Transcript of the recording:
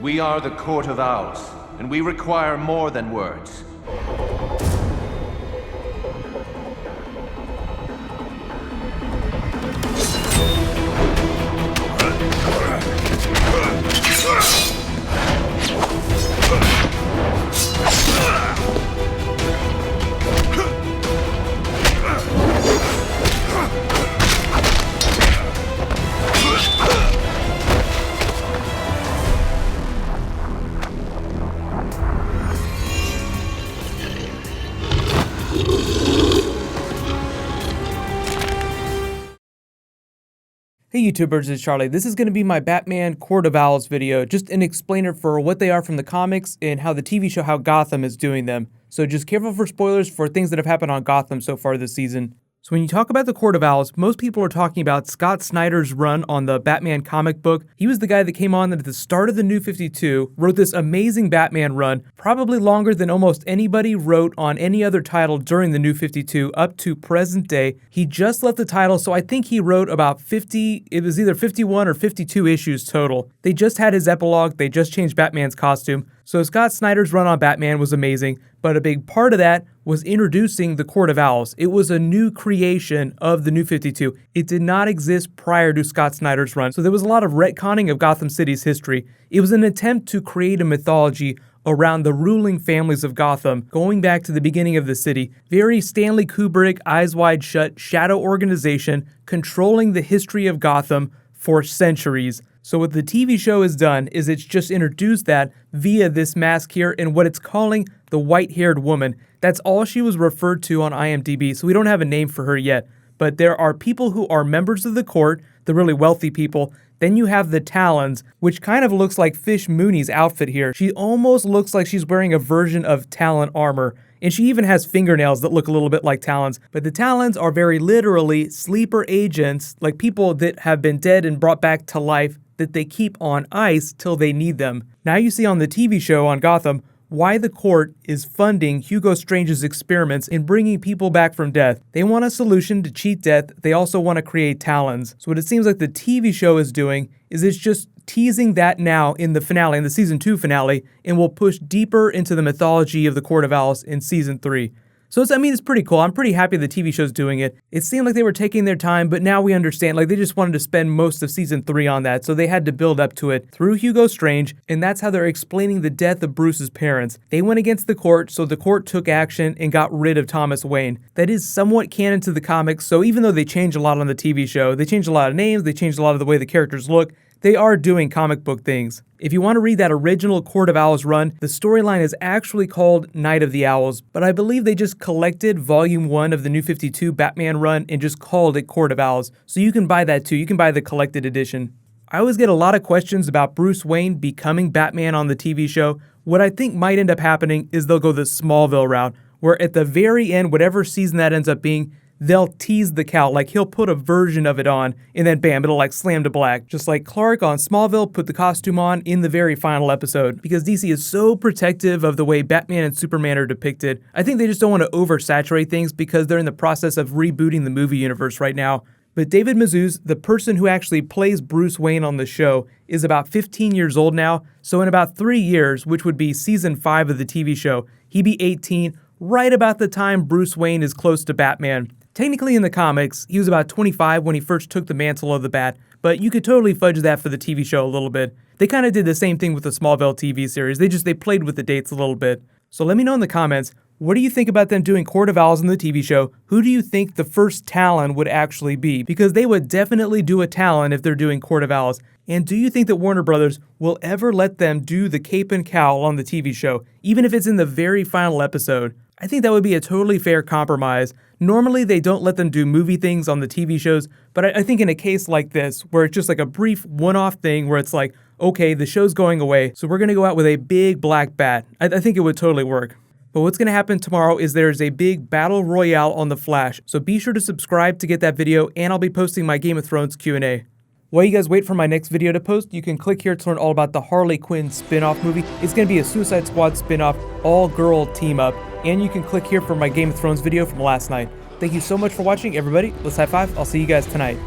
We are the Court of Owls, and we require more than words. Hey YouTubers, it's Charlie. This is going to be my Batman Court of Owls video, just an explainer for what they are from the comics and how the TV show How Gotham is doing them. So just careful for spoilers for things that have happened on Gotham so far this season. So when you talk about the Court of Owls, most people are talking about Scott Snyder's run on the Batman comic book. He was the guy that came on at the start of the New 52, wrote this amazing Batman run, probably longer than almost anybody wrote on any other title during the New 52 up to present day. He just left the title, so I think he wrote about 50, it was either 51 or 52 issues total. They just had his epilogue, they just changed Batman's costume. So Scott Snyder's run on Batman was amazing, but a big part of that was introducing the Court of Owls. It was a new creation of the New 52. It did not exist prior to Scott Snyder's run, so there was a lot of retconning of Gotham City's history. It was an attempt to create a mythology around the ruling families of Gotham, going back to the beginning of the city. Very Stanley Kubrick, Eyes Wide Shut, shadow organization, controlling the history of Gotham for centuries. So what the TV show has done is it's just introduced that via this mask here and what it's calling the white-haired woman. That's all she was referred to on IMDb, so we don't have a name for her yet. But there are people who are members of the court, the really wealthy people. Then you have the Talons, which kind of looks like Fish Mooney's outfit here. She almost looks like she's wearing a version of Talon armor. And she even has fingernails that look a little bit like Talons. But the Talons are very literally sleeper agents, like people that have been dead and brought back to life that they keep on ice till they need them. Now you see on the TV show on Gotham why the court is funding Hugo Strange's experiments in bringing people back from death. They want a solution to cheat death. They also want to create Talons. So what it seems like the TV show is doing is it's just teasing that now in the finale, in the season 2 finale, and will push deeper into the mythology of the Court of Owls in season 3. So it's pretty cool. I'm pretty happy the TV show's doing it. It seemed like they were taking their time, but now we understand, like they just wanted to spend most of season 3 on that, so they had to build up to it through Hugo Strange, and that's how they're explaining the death of Bruce's parents. They went against the court, so the court took action and got rid of Thomas Wayne. That is somewhat canon to the comics, so even though they changed a lot on the TV show, they changed a lot of names, they changed a lot of the way the characters look, they are doing comic book things. If you want to read that original Court of Owls run, the storyline is actually called Night of the Owls, but I believe they just collected Volume 1 of the New 52 Batman run and just called it Court of Owls. So you can buy that too, you can buy the collected edition. I always get a lot of questions about Bruce Wayne becoming Batman on the TV show. What I think might end up happening is they'll go the Smallville route, where at the very end, whatever season that ends up being, they'll tease the cowl, like he'll put a version of it on, and then bam, it'll like slam to black. Just like Clark on Smallville put the costume on in the very final episode. Because DC is so protective of the way Batman and Superman are depicted, I think they just don't want to oversaturate things because they're in the process of rebooting the movie universe right now. But David Mazouz, the person who actually plays Bruce Wayne on the show, is about 15 years old now, so in about 3 years, which would be season 5 of the TV show, he'd be 18, right about the time Bruce Wayne is close to Batman. Technically in the comics, he was about 25 when he first took the mantle of the Bat, but you could totally fudge that for the TV show a little bit. They kind of did the same thing with the Smallville TV series, they played with the dates a little bit. So let me know in the comments, what do you think about them doing Court of Owls in the TV show? Who do you think the first Talon would actually be? Because they would definitely do a Talon if they're doing Court of Owls. And do you think that Warner Brothers will ever let them do the cape and cowl on the TV show, even if it's in the very final episode? I think that would be a totally fair compromise. Normally, they don't let them do movie things on the TV shows, but I think in a case like this, where it's just like a brief one-off thing where it's like, okay, the show's going away, so we're going to go out with a big black bat. I think it would totally work. But what's going to happen tomorrow is there's a big battle royale on The Flash, so be sure to subscribe to get that video, and I'll be posting my Game of Thrones Q&A. While you guys wait for my next video to post, you can click here to learn all about the Harley Quinn spin-off movie. It's going to be a Suicide Squad spin-off, all-girl team-up. And you can click here for my Game of Thrones video from last night. Thank you so much for watching, everybody. Let's high five. I'll see you guys tonight.